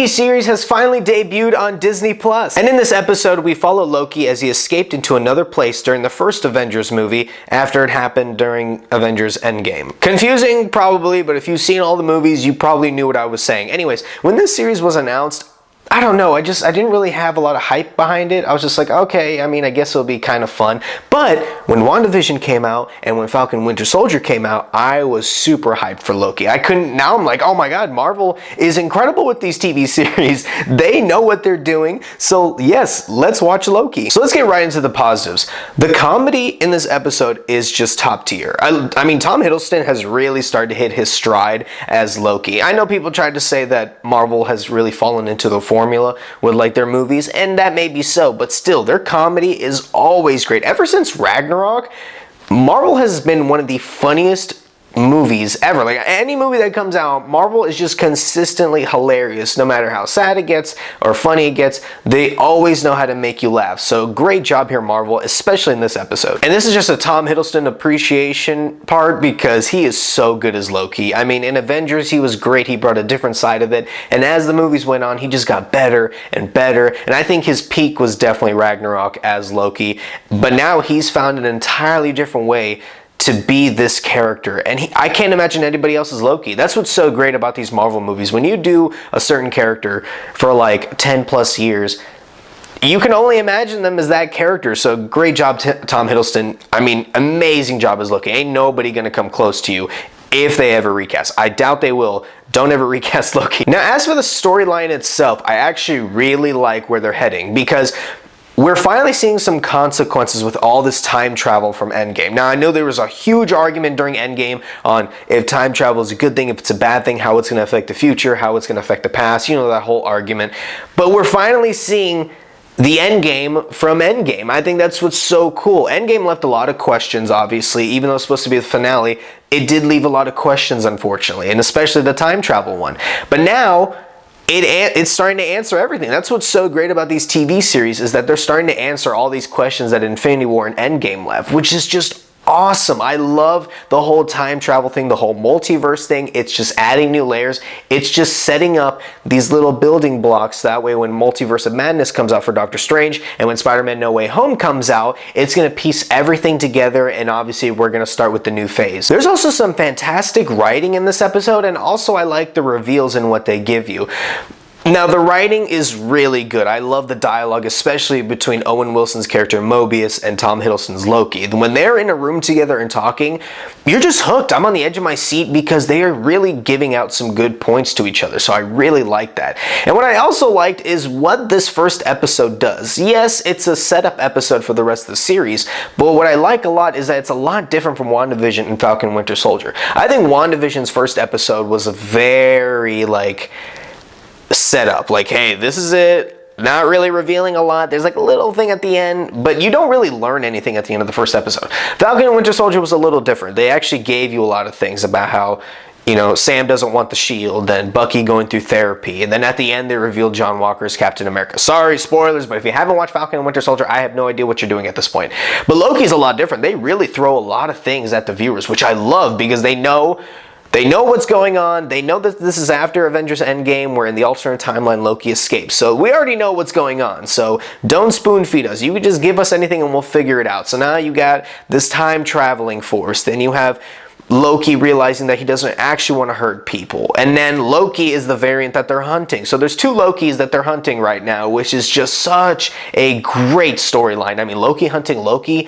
Loki series has finally debuted on Disney+. And in this episode, we follow Loki as he escaped into another place during the first Avengers movie after it happened during Avengers Endgame. Confusing, probably, but if you've seen all the movies, you probably knew what I was saying. Anyways, when this series was announced, I don't know, I didn't really have a lot of hype behind it. I was just like, okay, I mean, I guess it'll be kind of fun. But when WandaVision came out and when Falcon Winter Soldier came out, I was super hyped for Loki. Now I'm like, oh my god, Marvel is incredible with these TV series. They know what they're doing. So yes, let's watch Loki. So let's get right into the positives. The comedy in this episode is just top tier. I mean, Tom Hiddleston has really started to hit his stride as Loki. I know people tried to say that Marvel has really fallen into the formula with like their movies, and that may be so, but still, their comedy is always great. Ever since Ragnarok, Marvel has been one of the funniest movies ever. Like any movie that comes out, Marvel is just consistently hilarious. No matter how sad it gets or funny it gets, they always know how to make you laugh. So great job here, Marvel, especially in this episode. And this is just a Tom Hiddleston appreciation part because he is so good as Loki. I mean, in Avengers, he was great. He brought a different side of it. And as the movies went on, he just got better and better. And I think his peak was definitely Ragnarok as Loki. But now he's found an entirely different way to be this character, and I can't imagine anybody else as Loki. That's what's so great about these Marvel movies. When you do a certain character for like 10 plus years, you can only imagine them as that character. So great job, Tom Hiddleston. I mean, amazing job as Loki. Ain't nobody gonna come close to you if they ever recast. I doubt they will. Don't ever recast Loki. Now, as for the storyline itself, I actually really like where they're heading because we're finally seeing some consequences with all this time travel from Endgame. Now, I know there was a huge argument during Endgame on if time travel is a good thing, if it's a bad thing, how it's going to affect the future, how it's going to affect the past, you know, that whole argument. But we're finally seeing the Endgame from Endgame. I think that's what's so cool. Endgame left a lot of questions, obviously. Even though it's supposed to be the finale, it did leave a lot of questions, unfortunately, and especially the time travel one. But now, it's starting to answer everything. That's what's so great about these TV series, is that they're starting to answer all these questions that Infinity War and Endgame left, which is just awesome. I love the whole time travel thing, the whole multiverse thing. It's just adding new layers. It's just setting up these little building blocks. That way when Multiverse of Madness comes out for Doctor Strange and when Spider-Man No Way Home comes out, it's going to piece everything together, and obviously we're going to start with the new phase. There's also some fantastic writing in this episode, and also I like the reveals in what they give you. Now, the writing is really good. I love the dialogue, especially between Owen Wilson's character Mobius and Tom Hiddleston's Loki. When they're in a room together and talking, you're just hooked. I'm on the edge of my seat because they are really giving out some good points to each other. So I really like that. And what I also liked is what this first episode does. Yes, it's a setup episode for the rest of the series, but what I like a lot is that it's a lot different from WandaVision and Falcon Winter Soldier. I think WandaVision's first episode was a very, set up, like, hey, this is it, not really revealing a lot. There's like a little thing at the end, but you don't really learn anything at the end of the first episode. Falcon and Winter Soldier was a little different. They actually gave you a lot of things about how, you know, Sam doesn't want the shield, and Bucky going through therapy, and then at the end they revealed John Walker as Captain America. Sorry, spoilers, but if you haven't watched Falcon and Winter Soldier, I have no idea what you're doing at this point. But Loki's a lot different. They really throw a lot of things at the viewers, which I love because they know what's going on. They know that this is after Avengers Endgame, where in the alternate timeline Loki escapes. So we already know what's going on. So don't spoon feed us. You can just give us anything and we'll figure it out. So now you got this time traveling force. Then you have Loki realizing that he doesn't actually want to hurt people. And then Loki is the variant that they're hunting. So there's two Lokis that they're hunting right now, which is just such a great storyline. I mean, Loki hunting Loki,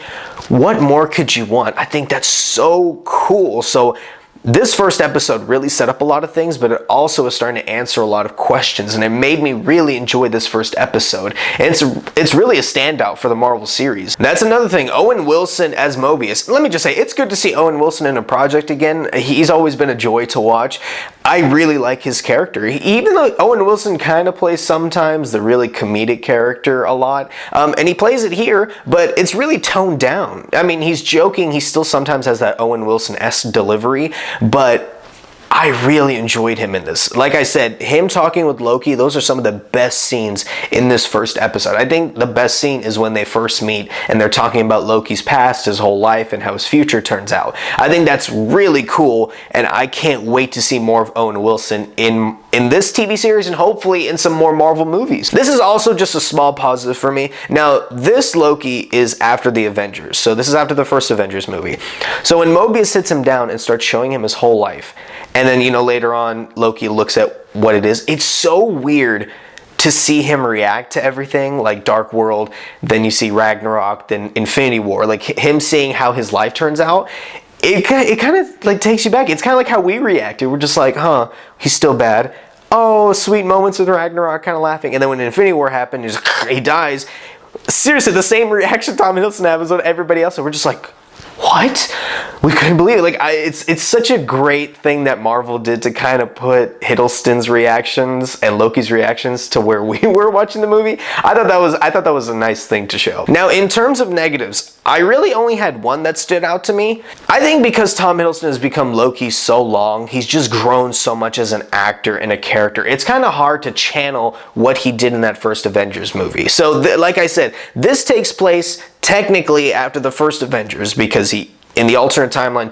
what more could you want? I think that's so cool. So this first episode really set up a lot of things, but it also is starting to answer a lot of questions, and it made me really enjoy this first episode. And it's really a standout for the Marvel series. That's another thing, Owen Wilson as Mobius. Let me just say, it's good to see Owen Wilson in a project again. He's always been a joy to watch. I really like his character. Even though Owen Wilson kind of plays sometimes the really comedic character a lot, and he plays it here, but it's really toned down. I mean, he's joking, he still sometimes has that Owen Wilson-esque delivery, but I really enjoyed him in this. Like I said, him talking with Loki, those are some of the best scenes in this first episode. I think the best scene is when they first meet and they're talking about Loki's past, his whole life, and how his future turns out. I think that's really cool, and I can't wait to see more of Owen Wilson in in this TV series and hopefully in some more Marvel movies. This is also just a small positive for me. Now, this Loki is after the Avengers, so this is after the first Avengers movie. So when Mobius sits him down and starts showing him his whole life, and then, later on, Loki looks at what it is, it's so weird to see him react to everything, like Dark World, then you see Ragnarok, then Infinity War, like him seeing how his life turns out. It kind of like takes you back. It's kind of like how we reacted. We're just like, huh, he's still bad. Oh, sweet moments with Ragnarok, kind of laughing. And then when Infinity War happened, he dies. Seriously, the same reaction Tom Hiddleston has with everybody else. And we're just like, what? We couldn't believe it. Like, it's such a great thing that Marvel did to kind of put Hiddleston's reactions and Loki's reactions to where we were watching the movie. I thought that was a nice thing to show. Now, in terms of negatives, I really only had one that stood out to me. I think because Tom Hiddleston has become Loki so long, he's just grown so much as an actor and a character. It's kind of hard to channel what he did in that first Avengers movie. So, like I said, this takes place technically after the first Avengers because in the alternate timeline,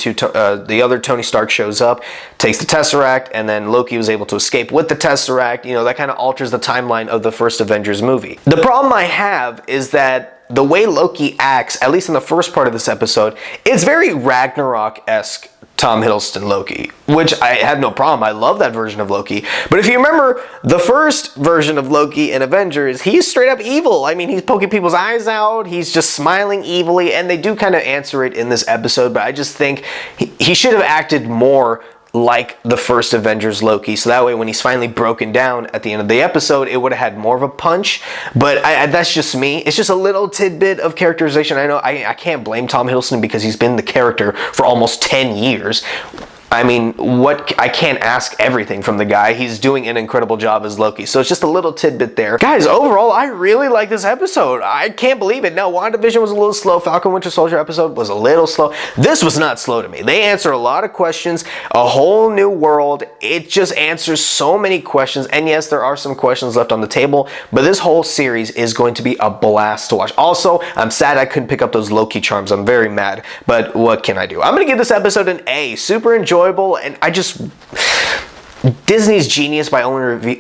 the other Tony Stark shows up, takes the Tesseract, and then Loki was able to escape with the Tesseract. That kind of alters the timeline of the first Avengers movie. The problem I have is that the way Loki acts, at least in the first part of this episode, it's very Ragnarok-esque Tom Hiddleston Loki, which I have no problem. I love that version of Loki. But if you remember the first version of Loki in Avengers, he's straight up evil. I mean, he's poking people's eyes out. He's just smiling evilly, and they do kind of answer it in this episode, but I just think he should have acted more like the first Avengers Loki, so that way when he's finally broken down at the end of the episode, it would have had more of a punch. But that's just me. It's just a little tidbit of characterization. I know I can't blame Tom Hiddleston because he's been the character for almost 10 years. I mean, I can't ask everything from the guy. He's doing an incredible job as Loki. So it's just a little tidbit there. Guys, overall, I really like this episode. I can't believe it. Now, WandaVision was a little slow. Falcon Winter Soldier episode was a little slow. This was not slow to me. They answer a lot of questions, a whole new world. It just answers so many questions. And yes, there are some questions left on the table, but this whole series is going to be a blast to watch. Also, I'm sad I couldn't pick up those Loki charms. I'm very mad, but what can I do? I'm going to give this episode an A. Super enjoyable. And Disney's genius by only,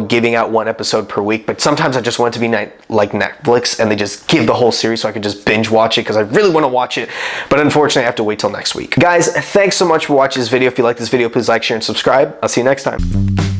giving out one episode per week, but sometimes I just want it to be like Netflix and they just give the whole series so I can just binge watch it because I really want to watch it, but unfortunately I have to wait till next week. Guys, thanks so much for watching this video. If you like this video, please like, share, and subscribe. I'll see you next time.